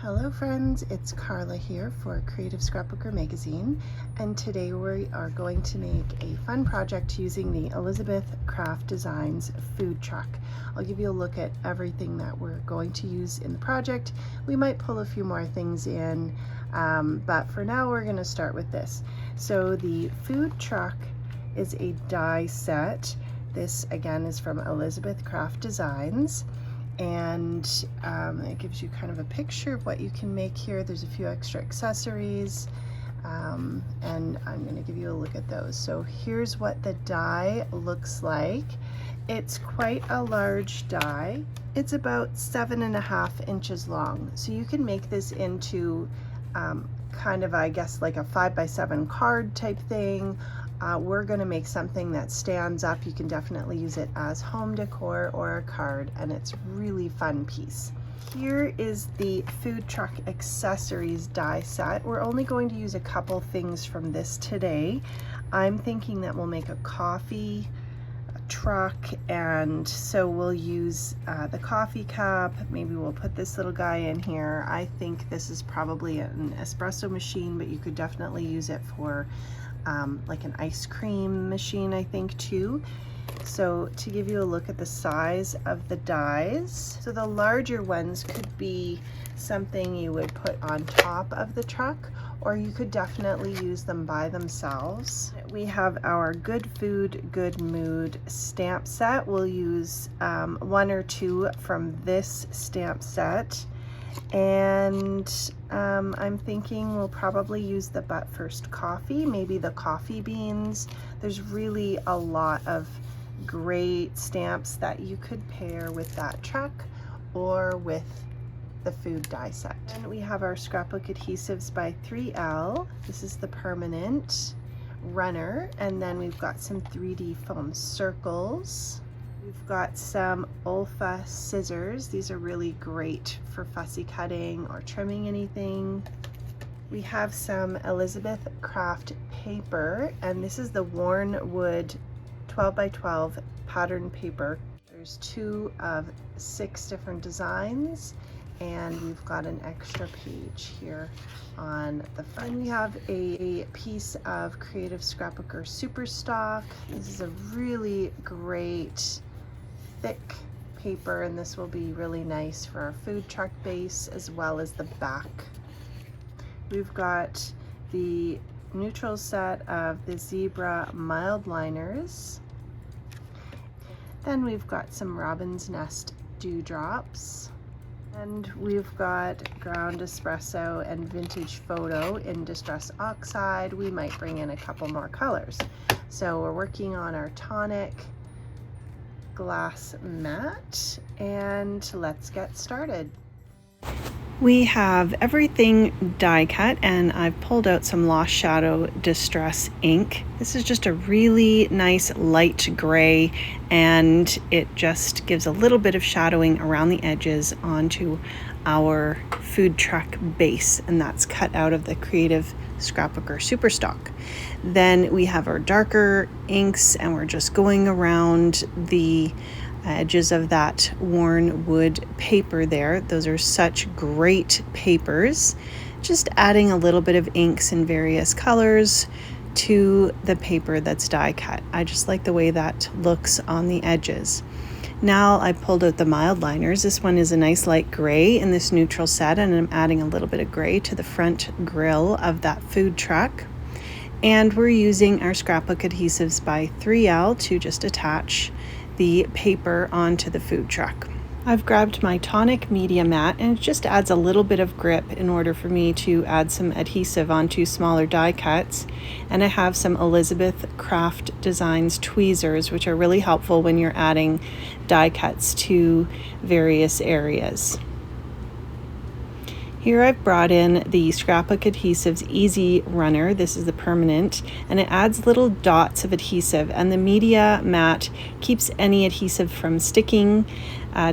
Hello friends, it's Karla here for Creative Scrapbooker magazine, and today we are going to make a fun project using the Elizabeth Craft Designs food truck. I'll give you a look at everything that we're going to use in the project. We might pull a few more things in, but for now we're going to start with this. So the food truck is a die set. This again is from Elizabeth Craft Designs. And it gives you kind of a picture of what you can make here. There's a few extra accessories, and I'm going to give you a look at those. So here's what the die looks like. It's quite a large die. It's about 7.5 inches long, so you can make this into kind of, I guess, like a 5x7 card type thing. We're going to make something that stands up. You can definitely use it as home decor or a card, and it's a really fun piece. Here is the food truck accessories die set. We're only going to use a couple things from this today. I'm thinking that we'll make a coffee truck, and so we'll use the coffee cup. Maybe we'll put this little guy in here. I think this is probably an espresso machine, but you could definitely use it for like an ice cream machine, I think, too. So to give you a look at the size of the dies, so the larger ones could be something you would put on top of the truck, or you could definitely use them by themselves. We have our Good Food, Good Mood stamp set. We'll use 1 or 2 from this stamp set. And I'm thinking we'll probably use the But First coffee, maybe the coffee beans. There's really a lot of great stamps that you could pair with that truck or with the food die set. And we have our Scrapbook Adhesives by 3L. This is the permanent runner, and then we've got some 3D foam circles. We've got some OLFA scissors. These are really great for fussy cutting or trimming anything. We have some Elizabeth Craft paper, and this is the worn wood 12x12 pattern paper. There's 2 of 6 different designs, and we've got an extra page here on the front. And we have a piece of Creative Scrapbooker Super Stock. This is a really great thick paper, and this will be really nice for our food truck base as well as the back. We've got the neutral set of the Zebra Mildliners. Then we've got some Robin's Nest dewdrops. And we've got Ground Espresso and Vintage Photo in Distress Oxide. We might bring in a couple more colors. So we're working on our Tonic glass mat, and let's get started. We have everything die cut, and I've pulled out some Lost Shadow Distress ink. This is just a really nice light gray, and it just gives a little bit of shadowing around the edges onto our food truck base, and that's cut out of the Creative Scrapbooker Superstock. Then we have our darker inks, and we're just going around the edges of that worn wood paper there. Those are such great papers. Just adding a little bit of inks in various colors to the paper that's die cut. I just like the way that looks on the edges. Now I pulled out the Mildliners. This one is a nice light gray in this neutral set, and I'm adding a little bit of gray to the front grille of that food truck. And we're using our Scrapbook Adhesives by 3L to just attach the paper onto the food truck. I've grabbed my Tonic media mat, and it just adds a little bit of grip in order for me to add some adhesive onto smaller die cuts. And I have some Elizabeth Craft Designs tweezers, which are really helpful when you're adding die cuts to various areas. Here I've brought in the Scrapbook Adhesives Easy Runner. This is the permanent, and it adds little dots of adhesive, and the media mat keeps any adhesive from sticking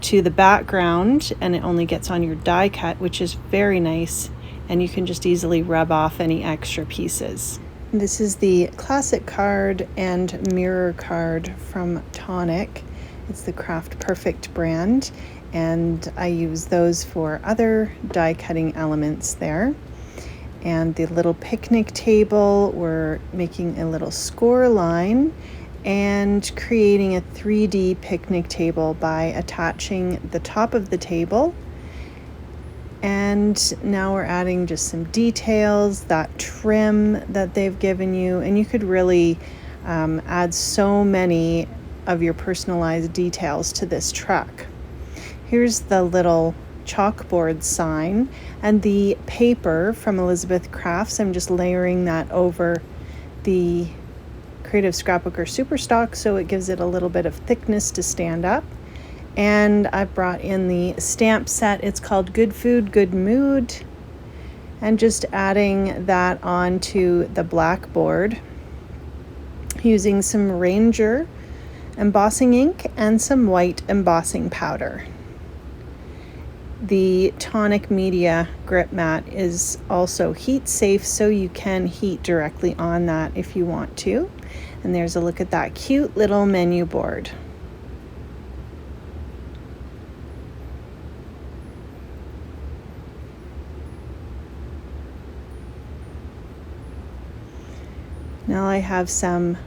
to the background, and it only gets on your die cut, which is very nice, and you can just easily rub off any extra pieces. This is the classic card and mirror card from Tonic. It's the Craft Perfect brand, and I use those for other die cutting elements there. And the little picnic table, we're making a little score line and creating a 3D picnic table by attaching the top of the table. And now we're adding just some details, that trim that they've given you, and you could really add so many of your personalized details to this truck. Here's the little chalkboard sign and the paper from Elizabeth Crafts. I'm just layering that over the Creative Scrapbooker Superstock so it gives it a little bit of thickness to stand up. And I've brought in the stamp set. It's called Good Food, Good Mood, and just adding that onto the blackboard using some Ranger embossing ink and some white embossing powder. The Tonic Media grip mat is also heat safe, so you can heat directly on that if you want to. And there's a look at that cute little menu board. Now I have some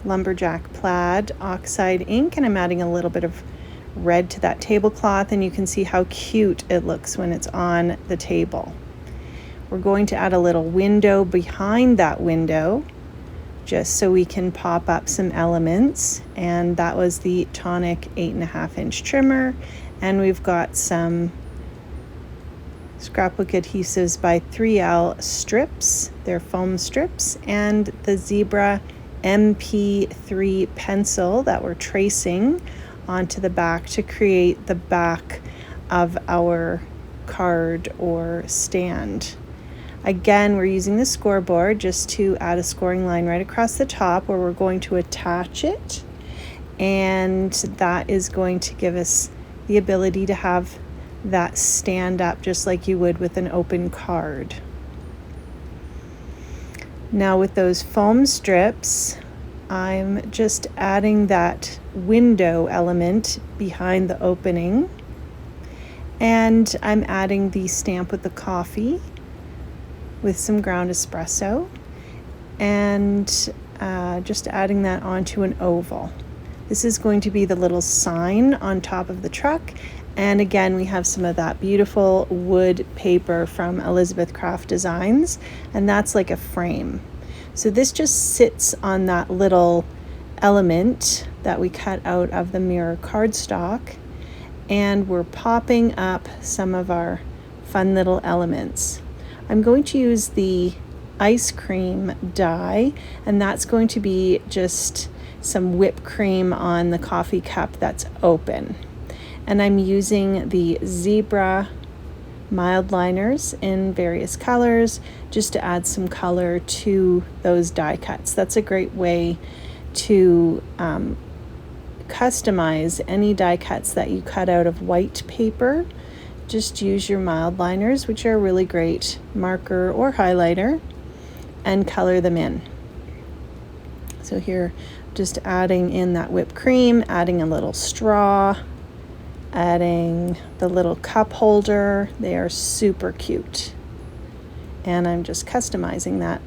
lumberjack plaid oxide ink, and I'm adding a little bit of red to that tablecloth, and you can see how cute it looks when it's on the table. We're going to add a little window behind that window just so we can pop up some elements, and that was the Tonic 8.5-inch trimmer. And we've got some Scrapbook Adhesives by 3L strips, they're foam strips, and the Zebra MP3 pencil that we're tracing onto the back to create the back of our card or stand. Again, we're using the scoreboard just to add a scoring line right across the top where we're going to attach it, and that is going to give us the ability to have that stand up just like you would with an open card. Now with those foam strips, I'm just adding that window element behind the opening, and I'm adding the stamp with the coffee with some ground espresso, and just adding that onto an oval. This is going to be the little sign on top of the truck, and again we have some of that beautiful wood paper from Elizabeth Craft Designs, and that's like a frame. So this just sits on that little element that we cut out of the mirror cardstock, and we're popping up some of our fun little elements. I'm going to use the ice cream die, and that's going to be just some whipped cream on the coffee cup that's open. And I'm using the Zebra Mildliners in various colors just to add some color to those die cuts. That's a great way to customize any die cuts that you cut out of white paper. Just use your Mildliners, which are a really great marker or highlighter, and color them in. So here, just adding in that whipped cream, adding a little straw, adding the little cup holder. They are super cute. And I'm just customizing that.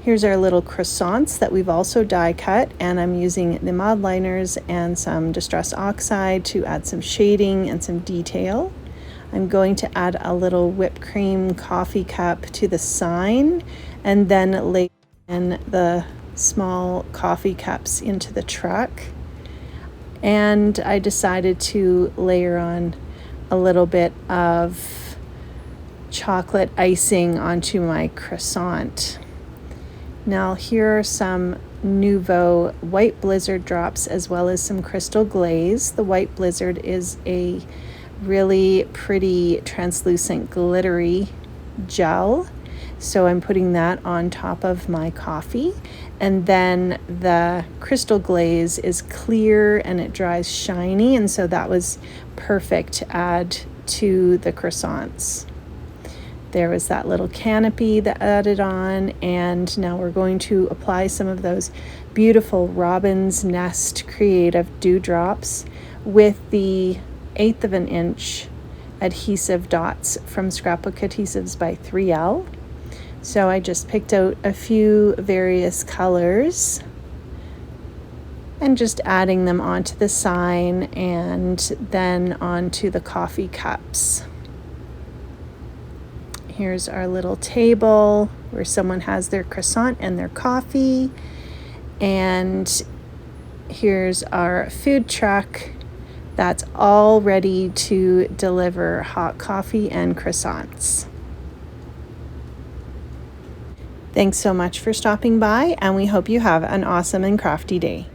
Here's our little croissants that we've also die cut, and I'm using the Mildliners and some Distress Oxide to add some shading and some detail. I'm going to add a little whipped cream coffee cup to the sign, and then lay in the small coffee cups into the truck. And I decided to layer on a little bit of chocolate icing onto my croissant. Now here are some Nuvo White Blizzard drops as well as some Crystal Glaze. The White Blizzard is a really pretty translucent glittery gel, so I'm putting that on top of my coffee. And then the Crystal Glaze is clear and it dries shiny, and so that was perfect to add to the croissants. There was that little canopy that added on, and now we're going to apply some of those beautiful Robin's Nest Creative Dewdrops with the 1/8 of an inch adhesive dots from Scrapbook Adhesives by 3L. So I just picked out a few various colors and just adding them onto the sign and then onto the coffee cups. Here's our little table where someone has their croissant and their coffee. And here's our food truck that's all ready to deliver hot coffee and croissants. Thanks so much for stopping by, and we hope you have an awesome and crafty day.